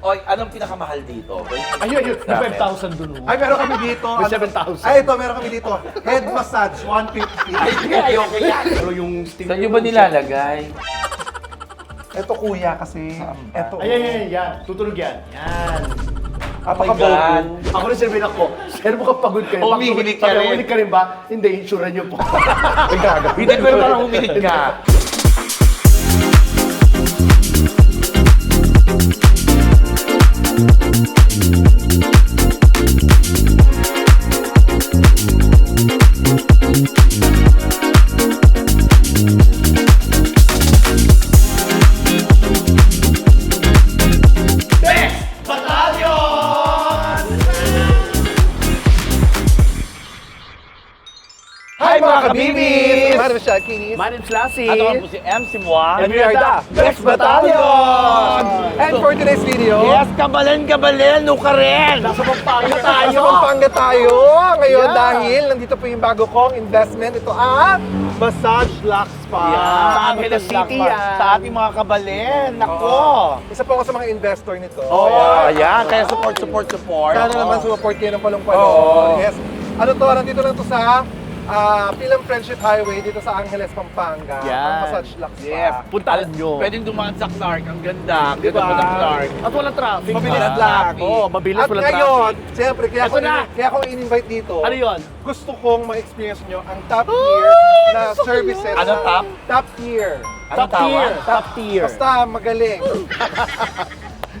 Oy, anong pinakamahal dito? Ayun, may 5,000 dun. Ay, meron kami dito. May 7,000. Ay, ito, meron kami dito. Head massage, 150. Ay, okay yan. Pero yung steam... Saan nyo ba nilalagay? Ito kuya kasi. Ito. Yan. Tutunog yan. Yan. Napakabogo. Ako rin sabihin ako, sir, mukhang pagod kayo. Humihilig ka rin. Humihilig ka rin ba? Hindi, insura niyo po. Ay, gaga. Hindi, pero parang humilig ka. Hi mga kabibis! Mario Shakinis. My name's Lassie. At ako po si MC Moa. And we are the Best Battalion! And for today's video, Yes, kabalen, no ka rin! Nasa Pampanga nasa tayo. Pampanga tayo ngayon Yeah. dahil nandito po yung bago kong investment. Ito ang Massage Lux Spa. Sa Angeles City yan. Sa ating mga kabalen, nako! Isa po ako sa mga investor nito. Oh, ayan. Kaya support. Sana naman support kayo ng palong-palong. Oo. Yes. Ano to, nandito lang to sa Pilam Friendship Highway dito sa Angeles, Pampanga. Yan. Ang Massage Lux Spa. Yes. Puntahan nyo. Pwedeng dumaan sa Clark. Ang ganda. Ang Diba? ganda pa ng Clark. At walang traffic. Mabilis ha? lang. Oo, mabilis, At walang ngayon, traffic. siyempre, Ito na. kaya ako in-invite dito. Ano yun? Gusto kong ma-experience nyo ang top tier na services. Ano na- top? Top tier. Top tier. Top tier. Basta magaling.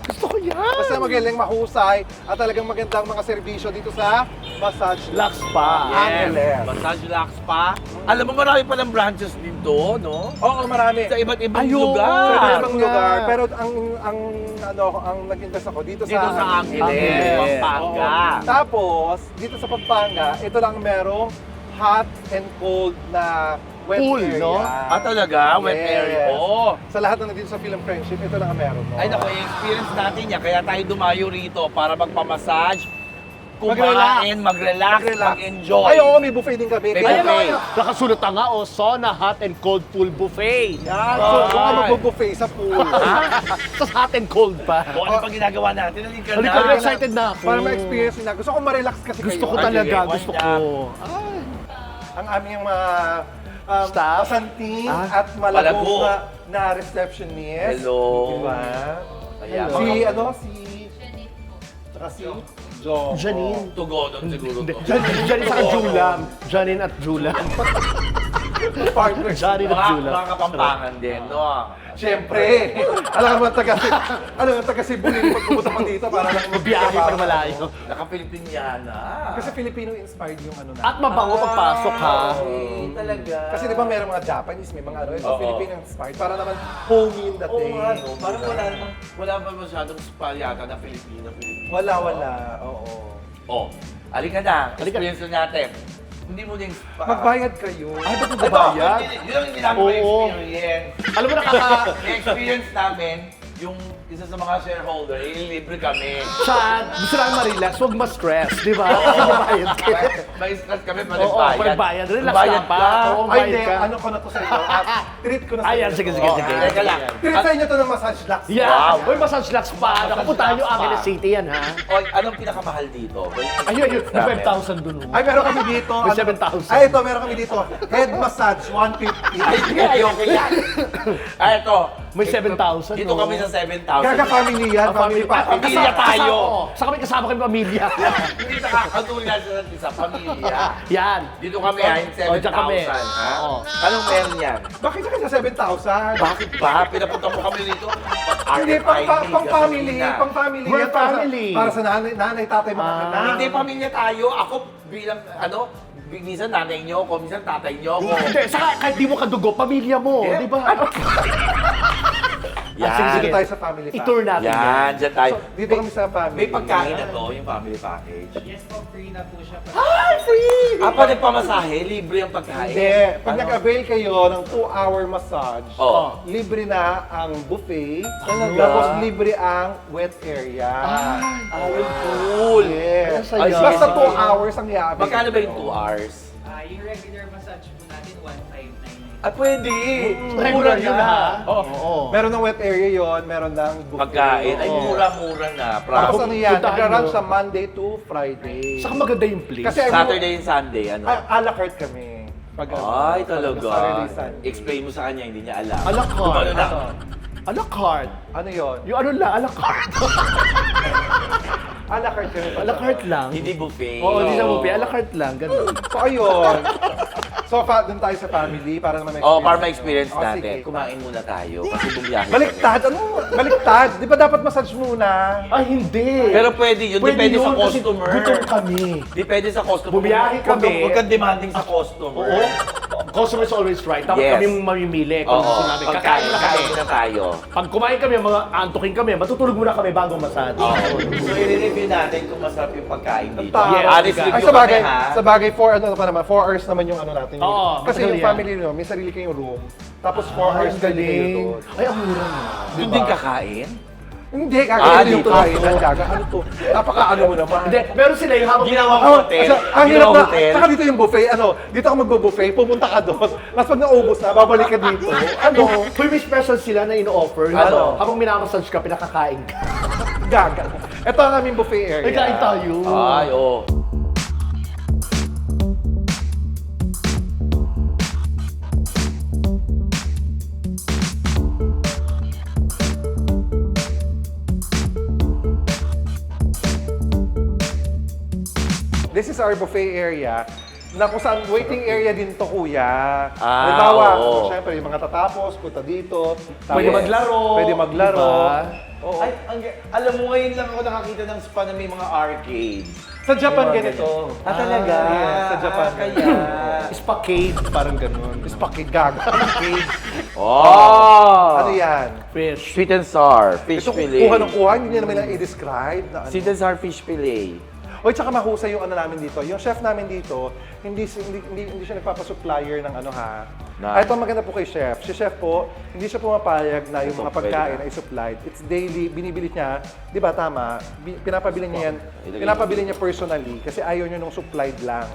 Gusto ko yan. Basta magaling, mahusay, at talagang magandang mga serbisyo dito sa Massage Lux Spa. Angeles. Massage Lux Spa. Alam mo, marami palang branches dito, no? Oo, marami. Sa iba't ibang Ayun. lugar. Sa ibang nga. lugar. Pero ang nag-invest ako dito Dito sa Angeles, Pampanga. Oo. Tapos, dito sa Pampanga, ito lang merong hot and cold na wet Pool, area. no? Ah, talaga? Wet Yes. area. Oh. Sa lahat na nandito sa Film Friendship, ito lang ang meron. No? Ay, naku, i-experience natin yan. Kaya tayo dumayo rito para magpamassage, Mag-relax. kumain, mag-relax, mag-enjoy. Ay, oo, may buffet din kami. May Kaya- buffet. Nakasulot na nga, sauna, hot and cold pool buffet. Yan, so kung Ay. mag-buffet sa pool. Tapos hot and cold pa. O ano pa ginagawa natin? Halika na. Halika na, excited na ako. Para ma-experience nila. Gusto ko ma-relax kasi Gusto kayo. ko Ay, talaga, sige, gusto why ko. Ang aming mga Staff? pasanting Ah, at malagong malago. na receptionist. Hello. Diba? Ayan. Si, tsaka si Jo. Janine. Tugodon siguro to. Janine sa Julam. Janine at Julam. Partner. Janine at Julam. Mga kapampangan din, no? Siyempre. Alam mo, taga Cebu din pag pumunta pa dito para lang Biyahe pa na malayo. Naka-Pilipiniana. Kasi Filipino-inspired yung ano na. At mabango pagpasok ha. Ay, talaga. Kasi di ba meron mga Japanese, may mga ano, ito Oo. Filipino-inspired. Para naman homey yung Oo dating. nga, no? Parang wala pa masyadong spa yata na Filipino. Wala. Oo. Oh, alika na. Experience na natin. Hindi mo din spa. Magbayad kayo. Ay, ba't Ito, magbabayad? yun ang hindi namin Oo. ma-experience. Alam mo, I-experience namin yung isa sa mga shareholder, ililibre kami. Chad, gusto lang ma-relax, huwag ma-stress, di ba? Kasi mabayad ka. May stress kami pa Oo, magbayad. Relax Magbayad ka pa. ka. Oo, Ay, bayad hindi. ka. Ano ko na to sa inyo? Treat ko na sa Ayan, inyo. sige. Teka lang. Treat sa inyo to ng massage lax. Yeah. Wow. Uy, massage lax pa. Nakapuntahan nyo Angeles City yan, ha? Oy, anong pinakamahal dito? Ayun, may 5,000 dun. Ay, meron kami dito. May 7,000. Ay, ito, meron kami dito. Head massage, 150. Ay, okay yan. Ay, ito. May 7,000. Dito kami sa 7,000. Gaga family yan, family pa. Pamilya tayo. Sa kami kasama kami pamilya. Hindi nakakatulad sa isa pamilya. Yan. Dito kami ay O, dyan kami. 7,000. Ha? Oo. Anong meron yan? Bakit sa kanya 7,000? Bakit ba? Pinapunta mo kami dito. Hindi, pang family. gasolina. Pang family. We're yan, para sa- family. Para sa nanay, tatay, mga anak. Hindi pamilya tayo. Ako bilang minsan nanay niyo ako, minsan tatay niyo ako. Hindi, saka kahit di mo kadugo, pamilya mo, Yeah. di ba? Yan. Dito tayo sa family pa. I-tour natin yan. Yan, dyan tayo. So, dito kami sa family. May pagkain na to, yung family package. Yes po, free na po siya. Pa nagpamasahe, libre ang pagkain. Hindi. Pag Ano? nag-avail kayo ng 2-hour massage, Oo. libre na ang buffet, Talaga? tapos libre ang wet area. Ay, cool. Yes. Ang saya. Basta Sige. 2 hours ang yabi. Magkano ba yung 2 hours? Yung regular massage po natin, 1,599 Ah, pwede. Regular yun, ha? Oo. Meron ng wet area yon, meron ng buffet. Pagkain. Ay, Oo. mura-mura na. Tapos Proud. ano yan, Puntahan nagra-run nyo. sa Monday to Friday. Saka maganda yung place. Kasi Saturday and Sunday, ano? a la carte kami. Pag, Ay, pag talaga. Saturday, Sunday. Explain mo sa kanya, hindi niya alam. A la carte. Ano lang? A la carte. Ano yun? Yung ano lang, a la carte. A la carte kami. A la carte lang. Hindi buffet. Oo, hindi sa buffet. A la carte lang, ganun. So ayun. So dun tayo sa family para naman Oh, para ma-experience Oh, natin. sige. Kumain muna tayo kasi bumiyahe. Baliktad! Ano? Baliktad! Di ba dapat massage muna? Ay, hindi. Pero pwede yun, depende sa yun kasi customer. Gutom kami. Depende sa customer. Bumiyahe kami. Huwag kang demanding sa customer. Oo. Customer's always right. Dapat Yes. kami mamimili kung gusto namin. Kakain na kami. Kakain na tayo. Pag kumain kami, mga antukin kami, matutulog muna kami bago massage. So, i-review natin kung masarap yung pagkain dito. Tama. Yes. Honest Ay, review Ay, sa bagay, kami, ha? sa bagay, 4 hours naman yung ano natin. Oo, Kasi madali yung yan. family nyo, may sarili kayong room. Tapos 4 Ay, hours ang pwede kayo galing. doon. Ay, ang mura na. Doon din kakain? Hindi, kakain yung dito. kainan. Gaga, ano to? Napaka-ano mo naman. Hindi, meron sila yung habang Ginawang Oh, hotel. ang hirap Ginawang na, hotel. saka dito yung buffet, dito ako magbo-buffet, pupunta ka doon. Tapos pag naubos na, babalik ka dito. Ano? Uy, may special sila na ino-offer. Ano? Habang minamassage ka, pinakakain ka. Gaga. Ito ang aming buffet area. Ay, kain tayo. Ay, oo. This is our buffet area na kung saan waiting area din to, kuya. Ah, Halimbawa, oo. syempre, yung mga tatapos, punta dito. Pwede Yes. maglaro. Pwede maglaro. Diba? Oo. Ay, alam mo, ngayon lang ako nakakita ng spa na may mga arcade. Sa Japan Mga ganito. Ah, talaga? Yes, sa Japan. Kaya. Spacade, parang ganun. Spakid gaga. Oh! Ano yan? Fish. Sweet and sour, fish Ito fillet. kuha ng kuha, hindi niya naman lang i-describe. Na ano. Sweet and sour fish fillet. Oy, tsaka mahusay yung ano namin dito. Yung chef namin dito, hindi siya nagpapa-supplier ng ano ha. Na- Ito ang maganda po kay chef. Si chef po, hindi siya pumapayag na yung Ito, mga pwede pagkain na. ay supplied. It's daily, binibili niya, di ba tama? Pinapabili niya yan, Ilagay pinapabili niya personally kasi ayaw niya nung supplied lang.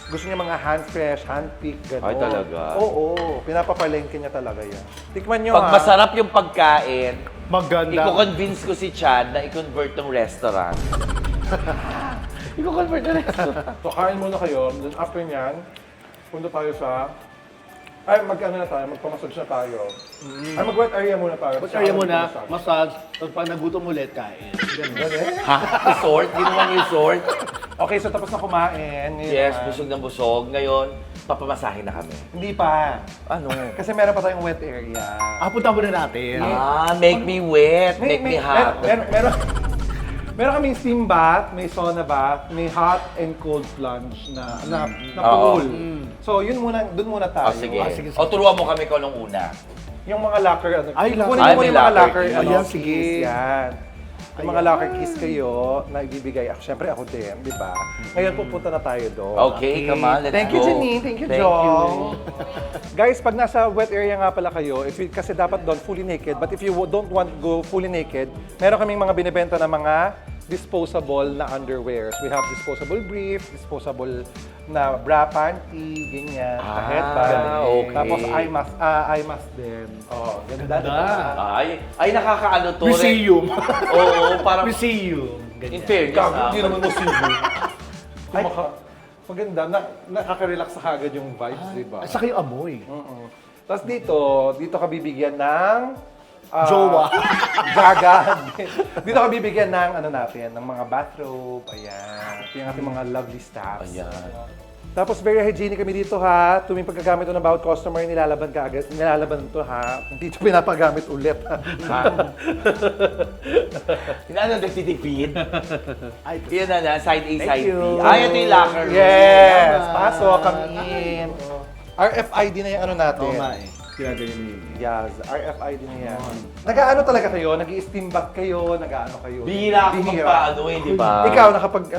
Gusto niya mga hand fresh, hand pick, gano'n. Ay, talaga? Oo, pinapapalengke niya talaga yan. Tikman niyo Pag ha. masarap yung pagkain, Maganda. i-convince ko si Chad na i-convert ng restaurant. I-convert ng restaurant. So, kain muna kayo. Then after nyan, punta tayo sa... Ay, mag-ano na tayo, magpamassage na tayo. Ay, mag-wet area muna tayo. Ba't kaya mo na, massage, tapos pag nagutom ulit, kain. Ganun. Ha? Resort? Ginawang resort? Okay, so tapos na kumain. Ngayon Yes, naman. busog ng busog. Ngayon, papamasahin na kami. Hindi pa. Ano? Kasi meron pa tayong wet area. Punta muna natin. Make me wet, make me hot. Meron kaming steam bath, may sauna bath, may hot and cold plunge na Oo. pool. So, yun muna, dun muna tayo. Oh, sige. sige. O, turuan mo kami kung anong una. Yung mga locker, Ay, locker. kunin Ay, mo may yung mga locker locker, keys. ano, Ayan, keys, sige. yan. Yung mga locker keys kayo na ibibigay ako. Siyempre ako din, di ba? Ngayon pupunta na tayo doon. Okay, come on, let's Thank go. you, Janine. Thank you, Jong. Guys, pag nasa wet area nga pala kayo, kasi dapat doon fully naked, but if you don't want to go fully naked, meron kaming mga binibenta na mga disposable na underwears. We have disposable brief, disposable na bra panty, ganyan, headband. okay. Tapos eye mask din. Oh, ganda, di ba? Ay, nakakaano to. Museum. Oo, parang Museum. in Ganyan. fairness. Hindi naman museum. Maganda, nakaka-relax sa kagad yung vibes, di ba? At saka yung amoy. Tapos dito ka bibigyan ng Jowa. Gaga. Dito ka bibigyan ng ano natin, ng mga bathrobe, ayan. Ito yung ating mga lovely staffs. Ayan. Tapos very hygienic kami dito ha. Tuwing pagkagamit ito ng bawat customer, nilalaban ka agad. Nilalaban ito ha. Hindi ito pinapagamit ulit ha. Ano, nagtitipid? Ay, Yan na, side A, Thank side B. you. Ay, ito yung locker room. Yes! Pasok, come in. RFID na yung ano natin. oo nga eh. Kinaganyan mo yun. Yes, RFID na yan. Nag-aano talaga kayo? Nag-i-steam bath kayo? Nag-aano kayo? Bihira ako magpaano eh, di ba? Ikaw,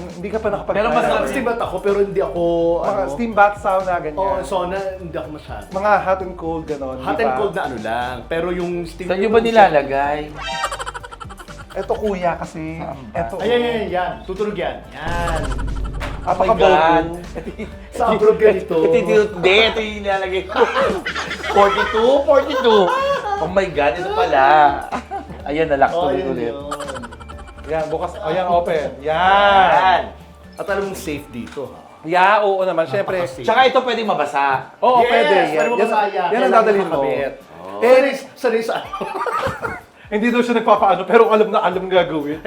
hindi ka pa nakapag- Pero mas Steam bath ako, pero hindi ako, mga steam bath, sauna, ganyan. Oo, sauna, hindi ako masyado. Mga hot and cold, gano'n. Hot di and ba? cold na ano lang. Pero yung steam... Saan nyo ba nilalagay? Ito kuya kasi. Ito. Ayan, yan. Tutunog yan. Yan. Apakabobo. Sa abroad ganito. Hindi, ito yung nilalagay ko. 42. Oh my God, ito pala. Ayan, nalak Oh, tuloy yun ulit. yun. Yan, bukas. O yan, open. Yan. At alam mong safe dito, ha? Yeah, oo naman. Siyempre. Napaka-safe. Tsaka ito pwedeng mabasa. Oo, Yes, pwede. pwede mo masaya. Yan ang Kailangan dadalhin mo. makakabit. Sanay sa ano? Hindi daw siya nagpapaano, pero alam na alam gagawin.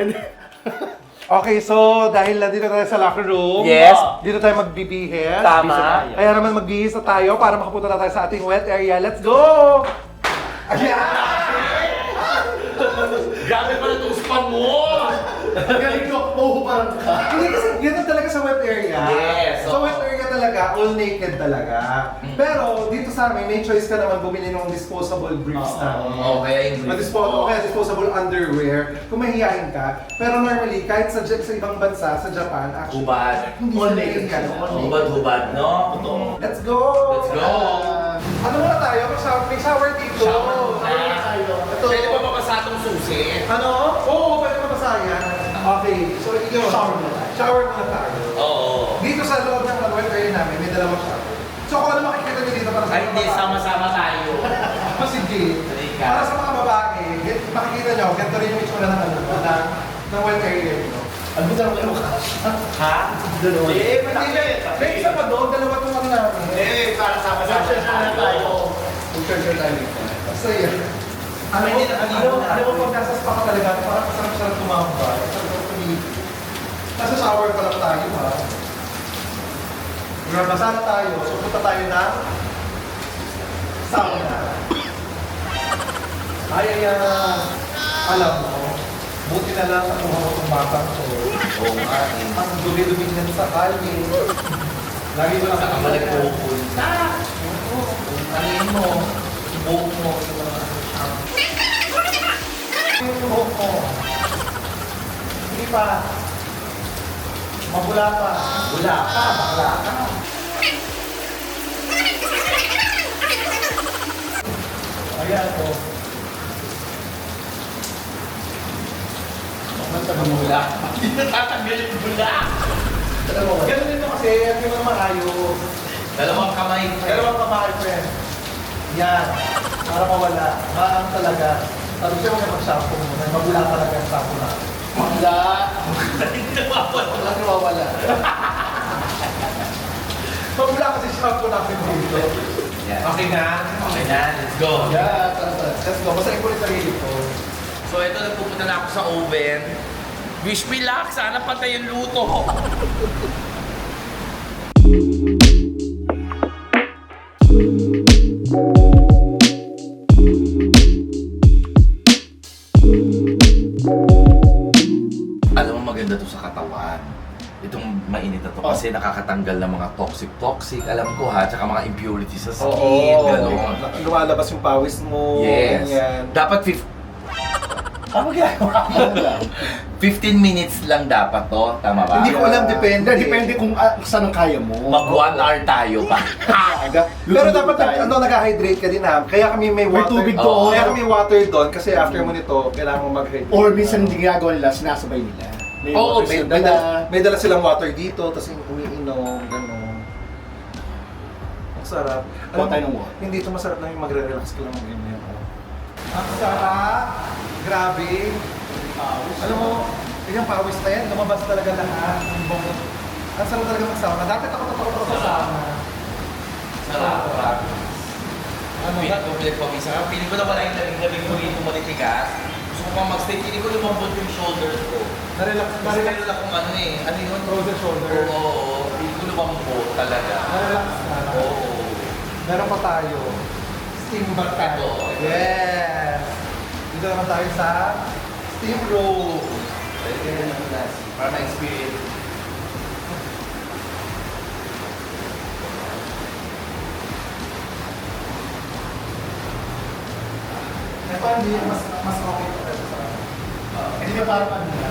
Okay, so dahil nandito tayo sa locker room, Yes. dito tayo magbibihis. Tama. Kaya naman magbihis na tayo para makapunta na tayo sa ating wet area. Let's go! Grabe pala itong spam mo! Ang galing ko, mahuhuparang ka. Hindi kasi ganun talaga sa wet area. Yes, Sa oo. wet area talaga, all naked talaga. Pero dito sa amin, may choice ka naman bumili ng disposable briefs namin. kaya yung Disposable underwear, kung mahihayin ka. Pero normally, kahit sa ibang bansa, sa Japan, actually, Hubad. hindi All sila naked naked. ka, all naked. Hubad-hubad, no? Let's go! Let's go! Ano muna tayo? May shower dito. Shower muna. Ito. Pwede ba mabasa itong susi? Ano? Oo, pwede mabasa yan. Okay, so yun. Shower muna tayo. Shower muna tayo. Oo. Dito sa loob ng wet area namin, may dalawang shower. So kung ano makikita nyo dito para sa Ay, mga hindi, babae. sama-sama tayo. Ako si Jade. Halika. Para sa mga babae, makikita nyo, ganito rin yung itsura ng ng wet area nyo. Ano ba naman yung Ha? dalawa? May isa pa doon, dalawa itong ano namin. Para sama-sama tayo. Mag-share tayo dito. Basta yan. Ano Pwede na kanina. mo pag nasa spa ka talaga, parang sarap-sarap tumambay. Sarap tumigil. Nasa shower pa lang tayo, ha? Basa na tayo, so punta tayo ng sauna. Ay, alam mo, buti na lang nakuha ko itong batang ko. Oo nga. Ang dumi-dumi niyan sa kalye. Lagi mo lang Saka mo nagpupunta. Ano yun mo? Buhok mo. yung buhok mo. Hindi pa. Mabula pa. Bula pa, bakla ka. Ayan po. Kumanta ng mula. Hindi natatanggal yung bula. Ganun din mo kasi, ang yung mga ayos. Dalawang kamay. Dalawang kamay, friend. Yan. Para mawala. Maang talaga. Sabi siya huwag mag-shampoo mo. Mabula talaga ang shampoo na. Mangga. Hindi nawawala. Wala nawawala. Mabula kasi shampoo natin dito. Yan. Okay na? Okay na. Let's go. Yeah, tara. Let's go. Basahin ko rin sarili ko. So ito, nagpupunta na ako sa oven. Wish me luck. Sana patay yung luto. Alam mo, maganda to sa katawan. Itong mainit na to kasi nakakatanggal ng mga toxic. Alam ko ha, tsaka mga impurities sa skin. Gano'n. Lumalabas yung pawis mo. Yes. Ganyan. Dapat Ano ginagawa mo? 15 minutes lang dapat to. Tama ba? Hindi ko alam, depende. Depende kung saan ang kaya mo. Mag 1 hour tayo pa. Pero dapat nag-hydrate ka din ha. Kaya kami may May water. tubig doon. Kaya kami water doon kasi after mo nito, kailangan mo mag-hydrate. Or minsan hindi ginagawa nila, sinasabay nila. May Oo, water may, silang may, dala. dala, may dala silang water dito, tapos umiinom, gano'n. Ang sarap. Kuha tayo ng water. Hindi ito masarap lang yung magre-relax ka lang ng ganyan. Ang sarap! Grabe! Alam mo, yung pawis na yan, lumabas talaga lahat. Ang sarap talaga mag-sauna. Dati takot ako sa sauna. Sarap. Ano, Pinagpapisa ka. Piling ko na wala yung labing-labing mo dito manitigas. Gusto ko pa mag-stay. Piling ko lumambot yung shoulders ko. na-relax, Kasi na-relax, meron akong ano eh. Ano yun? frozen shoulder. Oo. Piling ko lumambot talaga. Na-relax na. Oo. Meron pa tayo. Steam bath tayo. Oo. Yes! Dito naman tayo sa steam roll. Para ma-experience. Ito hindi mas okay pa rin sa Hindi ka parang ano na.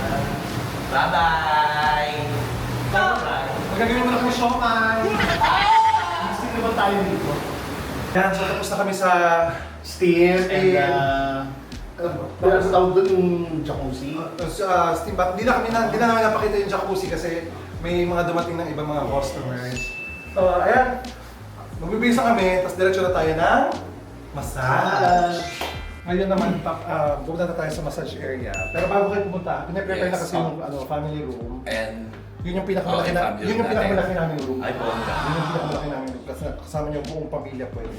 Bye-bye! Bye-bye! magagawin mo na kami siomay. Gusto naman tayo dito. Yan, so tapos na kami sa Steam and alam mo, Pero sa tawag doon yung jacuzzi. steam bath. Hindi na namin napakita yung jacuzzi kasi may mga dumating ng ibang mga customers. So, ayan. Magbibisa kami, tapos diretso na tayo ng massage. Ngayon naman, pupunta na tayo sa massage area. Pero bago kayo pumunta, pinaprepare na kasi yung family room. And Yun yung pinakamalaki na, family yun yung room pinakamalaki natin. namin room. Ay, bongga. Yun yung pinakamalaki namin room. Kasi kasama niyo yung buong pamilya, pwede.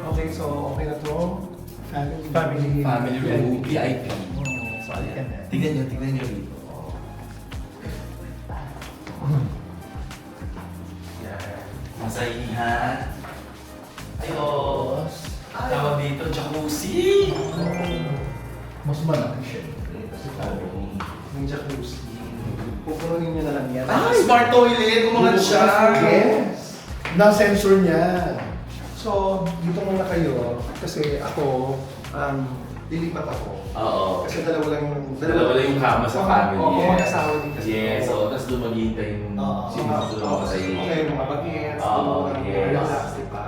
Okay, so okay na to. Family room, VIP. So, ayan na. Tignan nyo rito. Yan. Masahihan. Ayos. Tawag dito, jacuzzi. Mas malaki siya. Kasi parang yung jacuzzi. Pupununin niyo na lang yan. Smart toilet, kumangan siya. Yes! Na-sensor niya. So, dito muna kayo. Kasi ako, lilipat ako. Oo. Kasi dalawa lang yung kama sa family. Oo, mga asawa din kasi. Yes, so tapos doon maghihintay yung sinusunod sa iyo. Okay, mga bagets, Oo, yes. relax, diba?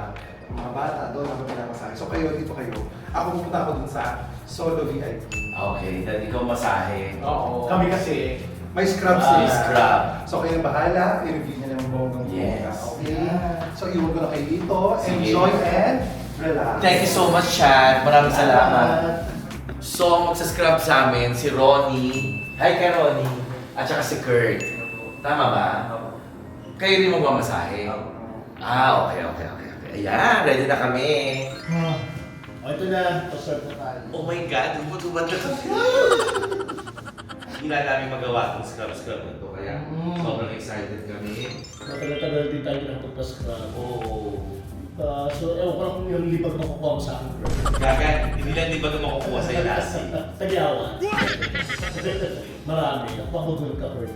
Mga bata, doon ako pinamasahe. So kayo, dito kayo. Ako pupunta ako dun sa solo VIP. Okay, then ikaw masahe. Oo. Kami kasi, may scrub May sila. scrub. So kayo bahala, i-review niya ng bonggang Yes. Okay? So iwan ko na kayo dito. Sige. Enjoy and relax. Thank you so much, Chad. Maraming salamat. So, magsascrub sa amin si Ronnie. Hi kay Ronnie. At saka si Kurt. Tama ba? Kayo rin magmamasahe? Okay. Ayan, ready na kami. Ito na, pasal na tayo. Oh my God, umutubad na kami. Hindi na namin magawa itong scrub na ito. Kaya sobrang excited kami. Matagal-tagal din tayo nagpapascrub. Oo. So, ewan ko lang kung yung lipag makukuha mo sa akin. Gaga, hindi lang di ba ito makukuha sa ilasi? Tagyawan. Marami. Ako mabugol ka, Kurt.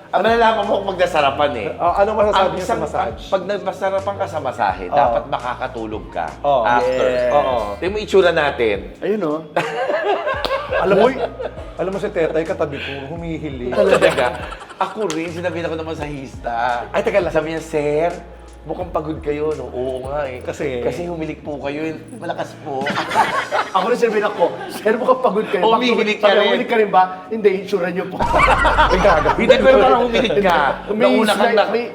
Malalaman mo kung magdasarapan eh. Anong masasabi niyo sa isang- massage? Pag nagmasarapan ka sa masahe, Oo. dapat makakatulog ka Oo. after. Yes. Oo. Tingnan mo itsura natin. Ayun o. Alam mo si Tetay, katabi ko, humihili. Talaga. Ako rin, sinabihan ako ng masahista. Ay, teka lang. Sabi niya, Sir, mukhang pagod kayo, no? Oo nga eh. Kasi? Kasi humilik po kayo, malakas po. Ako rin sabihin ako, sir mo kapagod kayo. Oh, humihilig ka Sabi, rin. humihilig ka rin ba? Hindi, insura niyo po. Hindi, pero parang humilik ka. May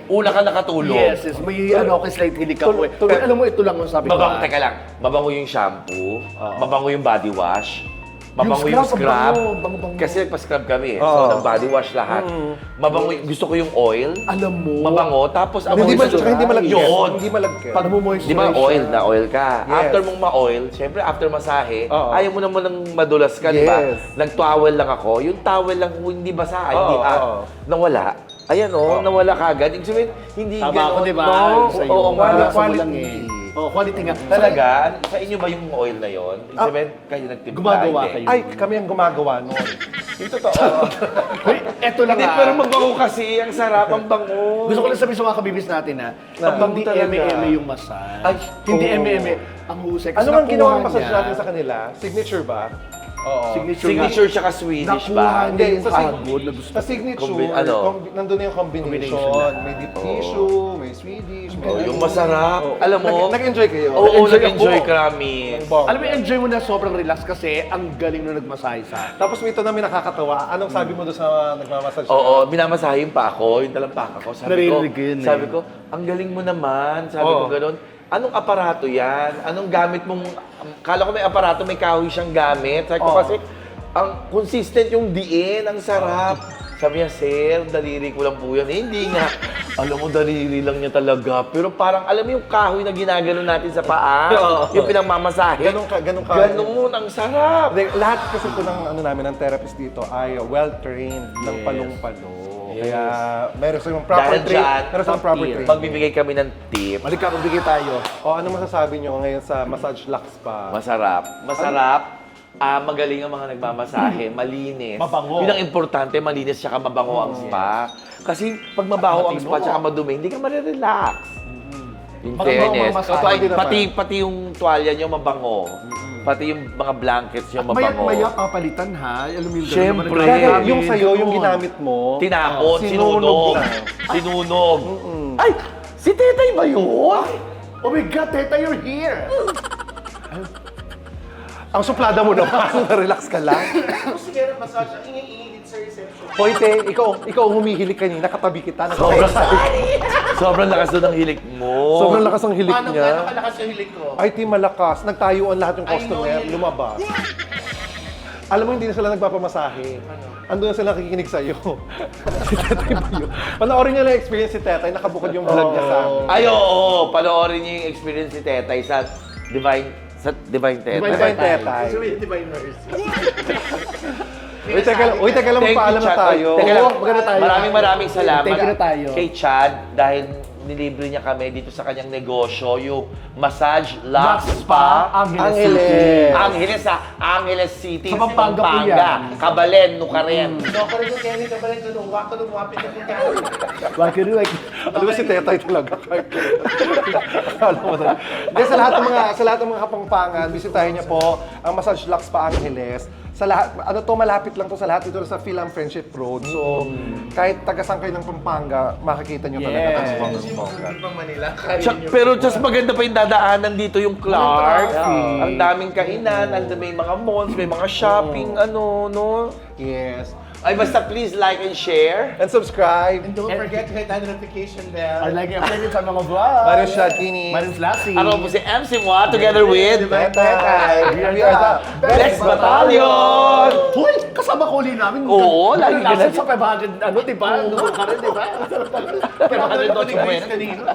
Una ka nakatulog. Yes, may ano, slight hilig ka po eh. Pero alam mo, ito lang ang sabi ko. Mabango, teka lang. Mabango yung shampoo, mabango yung body wash, mabango yung Yung scrub, scrub. bango. Kasi nagpa-scrub kami eh. Oo. So, nag-body wash lahat. Mabango gusto ko yung oil. Alam mo. Mabango, tapos ako Hindi gusto- tsaka hindi malagkit. Yun. Hindi malagkit. Pag mo-moisturize Di ba oil na oil ka? Yes. After mong ma-oil, syempre after masahe, Oo. ayaw mo naman ng madulas ka, di ba? Yes. Nag-towel lang ako. Yung towel lang hindi basa, hindi oo. nawala. Ayan nawala kagad. Ibig sabihin, hindi Tama ganon. ako, di ba? No? Sa'yo. Oo, Quality quality. lang eh. Oh, quality nga. Talaga? Sa inyo ba yung oil na yon? Ibig sabihin, kayo nagtimpla? Gumagawa Hindi. kayo. Ay, kami ang gumagawa noon. Yung totoo. Uy, eto lang Hindi, ah. pero magbango kasi. Ang sarap, ang bango. Gusto ko lang sabihin sa mga kabibis natin ha, pag Bango hindi talaga. eme-eme yung massage, Ay, hindi oo. eme-eme ang husay. Kasi Ano bang nakuha ginawang massage niya. natin sa kanila? Signature ba? Signature siya ka Swedish ba? Nakuha niya yung Sa sig- hagod na gusto. Sa signature, Ano? nandun na yung combination. May deep tissue, may Swedish. Oh, yung masarap. Alam mo, Nag-enjoy kayo? Oo, Nag-enjoy nag-enjoy ako. kami. Alam mo, enjoy mo na sobrang relax kasi ang galing na nagmasahe sa akin. Tapos may ito na may nakakatawa. Anong sabi mo doon sa nagmamassage? Oo, minamasahin pa ako, yung talampaka ko. Naririnig ko yun eh. Sabi ko, ang galing mo naman. Sabi ko Oo. gano'n. Anong aparato yan? Anong gamit mong... Kala ko may aparato, may kahoy siyang gamit. Sabi ko Oo. kasi, ang consistent yung diin, ang sarap. Sabi niya, sir, daliri ko lang po yan. Eh, hindi nga. Alam mo, daliri lang niya talaga. Pero parang, alam mo yung kahoy na ginagano natin sa paa? Oo. Yung pinagmamasahe? Ganun ka. Ganun, ang sarap. Hindi, lahat kasi po ng namin, ng therapist dito ay well-trained ng Yes. palong-palo. Yes. Kaya meron silang proper Dahil train. dyan, Meron silang proper training. magbibigay kami ng tip. Malika, magbigay tayo. O ano masasabi nyo ngayon sa Massage Lux Spa? Masarap. Masarap. Magaling ang mga nagmamasahe, malinis. Mabango. Yun ang importante, malinis tsaka mabango ang spa. Kasi pag mabaho ang spa tsaka madumi, hindi ka marirelax. In Mabango ang fairness. mga masahe. Totoo din naman. Pati yung tuwalya nyo mabango. Pati yung mga blankets nyo mabango. Maya papalitan ha. Alam mo yung ganun Siyempre. naman ang Kaya gamit. yung sa'yo, yung Ganun. ginamit mo, Tinapon, sinunog sinunog. na. Sinunog. Ay! Si Tetay ba yun? Oh my God, Teta, you're here! ang suplada mo naman, relax ka lang. Sige, massage. Ang ingay-ingay din sa reception. Hoy, te, ikaw ang humihilig kanina, katabi kita. Sobrang lakas doon ang hilik mo. Sobrang lakas ang hilik Paano niya. kalakas yung hilig ko? Ay, team malakas. Nagtayuan lahat yung I know customer, yun. lumabas. Alam mo, hindi na sila nagpapamasahe. Andun na sila nakikinig sa'yo. Si Tetay ba yun? Panoorin niyo lang yung experience si Tetay, nakabukod yung vlog niya sa amin. Ay, oo. Panoorin niyo yung experience ni Tetay sa Divine Tetay. Divine Tetay. Divine Nurse. Uy, teka lang, magpaalam na tayo. Teka lang, maganda tayo. Maraming salamat Thank you na tayo. kay Chad dahil nilibre niya kami dito sa kanyang negosyo, yung Massage Lux Spa. Angeles. Angeles City, Sa Pampanga po yan. Kabalen, Nukaren. No, ko rin yung Kenny ka ba rin doon. Huwag ko lumapit na kung kaya. Alam mo si Tetay talaga. Alam mo talaga. Hindi, sa lahat ng mga kapangpangan, bisitahin niyo po ang Massage Lux Spa Angeles. Sa lahat, malapit lang to sa lahat dito sa Philam Friendship Road. So, kahit tagasang kayo ng Pampanga, makikita niyo talaga ang bongga. Pang Manila. Pero just maganda pa yung dadaanan dito yung Clark. traffic. Ang daming kainan, may mga malls, may mga shopping, no? Yes. Ay, basta please like and share. And subscribe. And don't forget to hit that notification bell. I'd like to update sa mga vlog. Mario Shadkini. Maris Lassie. Ako po si MC Moa together with Tetay. We are the Best Battalion! Hoy, kasama ko uli namin. Oo, lagi ka Nasa na- sa 500, ano, diba? Ano ka rin, diba? 500 Pero dollars kanina.